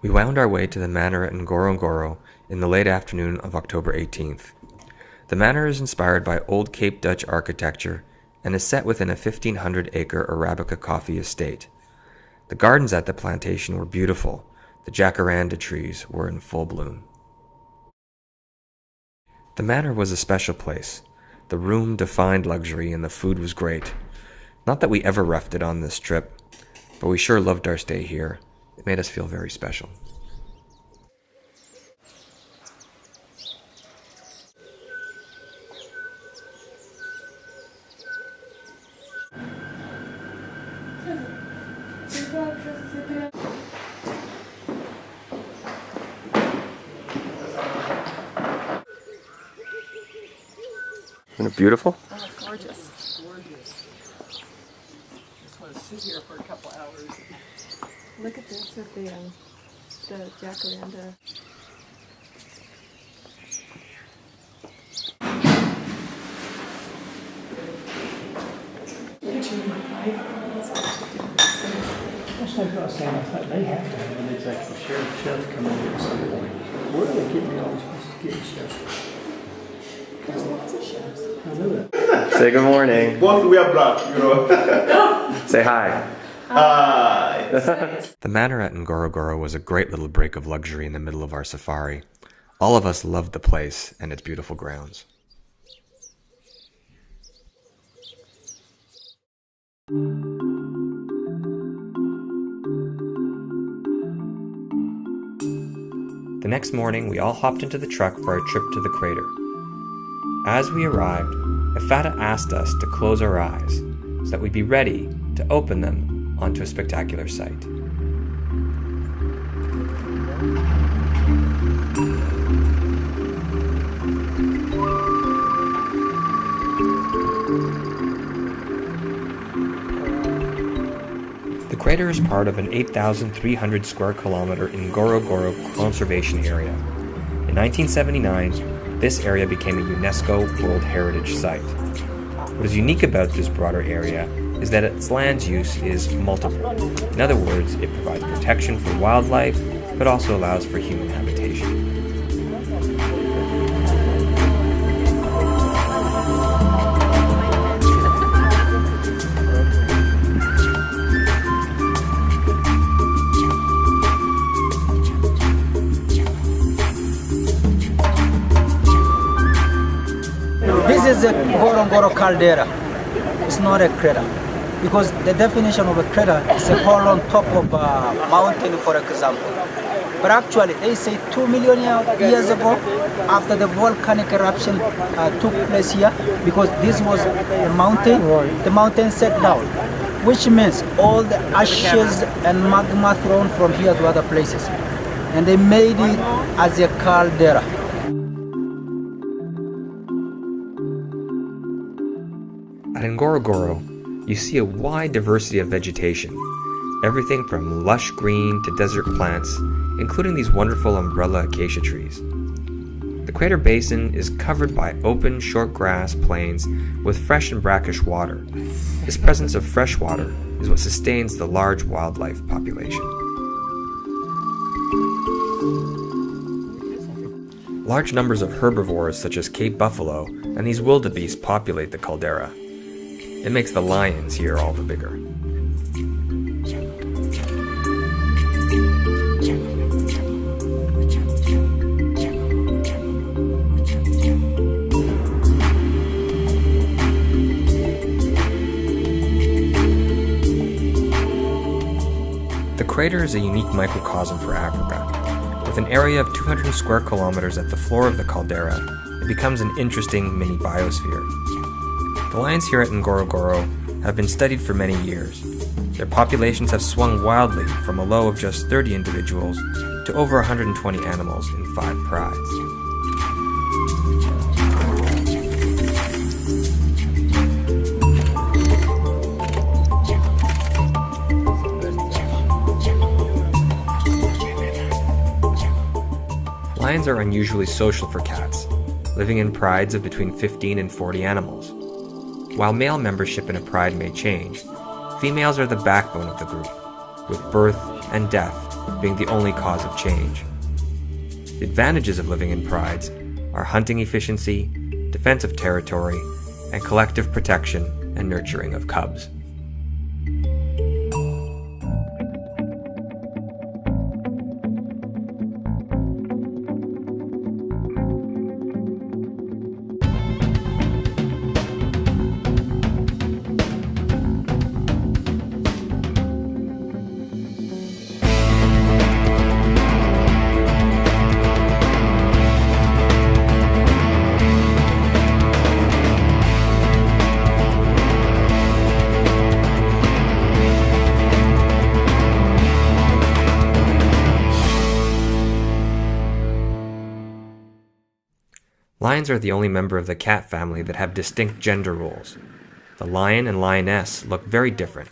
We wound our way to the Manor at Ngorongoro in the late afternoon of October 18th. The manor is inspired by old Cape Dutch architecture and is set within a 1,500-acre Arabica coffee estate. The gardens at the plantation were beautiful. The jacaranda trees were in full bloom. The manor was a special place. The room defined luxury and the food was great. Not that we ever roughed it on this trip, but we sure loved our stay here. It made us feel very special. Isn't it beautiful? Oh, it's gorgeous. Gorgeous. Just want to sit here for a couple hours. Look at this with the jacaranda. That's like I was saying, I thought they have to have an executive chef come in at some point. Where do they get me all these getting chefs? There's lots of chefs. I know that. Say good morning. Both we are black, you know. Say hi. Hi. The manor at Ngorongoro was a great little break of luxury in the middle of our safari. All of us loved the place and its beautiful grounds. The next morning, we all hopped into the truck for our trip to the crater. As we arrived, Ifata asked us to close our eyes so that we'd be ready to open them onto a spectacular sight. The crater is part of an 8,300 square kilometer Ngorongoro conservation area. In 1979, this area became a UNESCO World Heritage Site. What is unique about this broader area is that its land use is multiple. In other words, it provides protection for wildlife, but also allows for human habitation. This is a Ngorongoro caldera. It's not a crater. Because the definition of a crater is a hole on top of a mountain, for example. But actually, they say 2 million years ago, after the volcanic eruption took place here, because this was a mountain, the mountain set down, which means all the ashes and magma thrown from here to other places. And they made it as a caldera. At Ngorongoro, you see a wide diversity of vegetation, everything from lush green to desert plants, including these wonderful umbrella acacia trees. The crater basin is covered by open, short grass plains with fresh and brackish water. This presence of fresh water is what sustains the large wildlife population. Large numbers of herbivores such as Cape buffalo and these wildebeest populate the caldera. It makes the lions here all the bigger. The crater is a unique microcosm for Africa. With an area of 200 square kilometers at the floor of the caldera, it becomes an interesting mini biosphere. The lions here at Ngorongoro have been studied for many years. Their populations have swung wildly from a low of just 30 individuals to over 120 animals in 5 prides. Lions are unusually social for cats, living in prides of between 15 and 40 animals. While male membership in a pride may change, females are the backbone of the group, with birth and death being the only cause of change. The advantages of living in prides are hunting efficiency, defense of territory, and collective protection and nurturing of cubs. Lions are the only member of the cat family that have distinct gender roles. The lion and lioness look very different.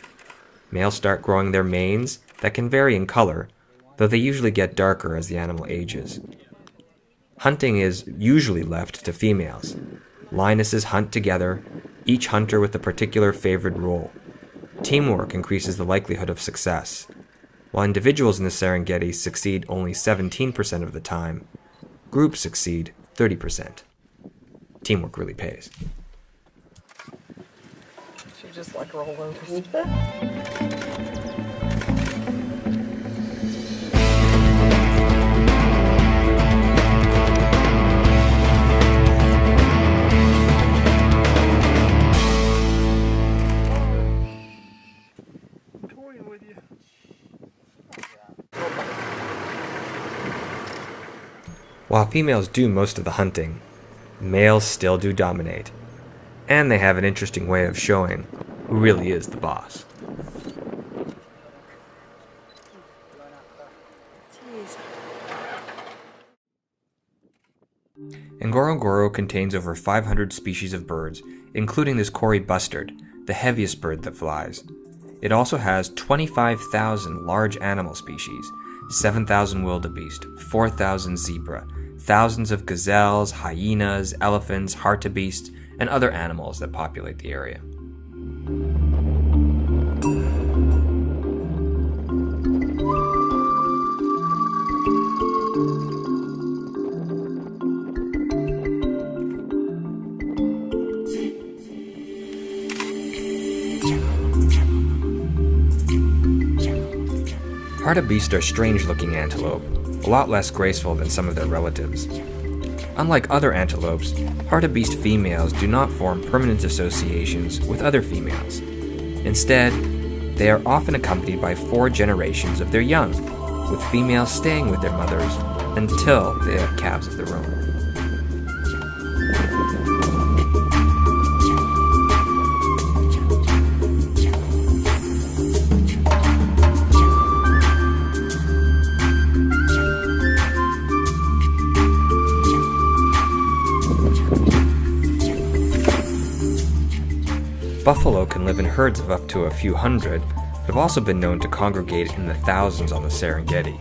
Males start growing their manes that can vary in color, though they usually get darker as the animal ages. Hunting is usually left to females. Lionesses hunt together, each hunter with a particular favored role. Teamwork increases the likelihood of success. While individuals in the Serengeti succeed only 17% of the time, groups succeed 30%. Teamwork really pays. She just like roll over. Toying with you. While females do most of the hunting, males still do dominate. And they have an interesting way of showing who really is the boss. Ngorongoro contains over 500 species of birds, including this Kori bustard, the heaviest bird that flies. It also has 25,000 large animal species, 7,000 wildebeest, 4,000 zebra, thousands of gazelles, hyenas, elephants, hartebeest, and other animals that populate the area. Hartebeest are strange-looking antelope, a lot less graceful than some of their relatives. Unlike other antelopes, hartebeest females do not form permanent associations with other females. Instead, they are often accompanied by 4 generations of their young, with females staying with their mothers until they have calves of their own. Buffalo can live in herds of up to a few hundred, but have also been known to congregate in the thousands on the Serengeti,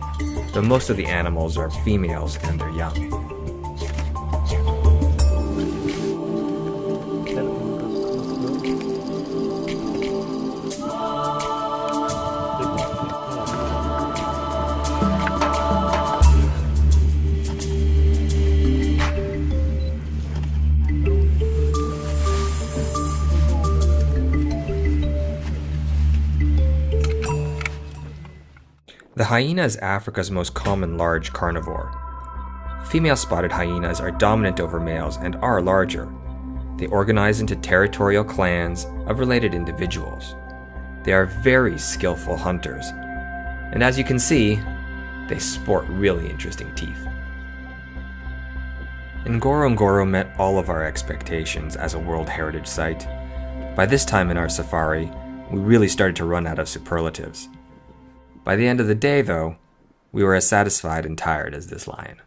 though most of the animals are females and their young. The hyena is Africa's most common large carnivore. Female spotted hyenas are dominant over males and are larger. They organize into territorial clans of related individuals. They are very skillful hunters, and as you can see, they sport really interesting teeth. Ngorongoro met all of our expectations as a World Heritage Site. By this time in our safari, we really started to run out of superlatives. By the end of the day, though, we were as satisfied and tired as this lion.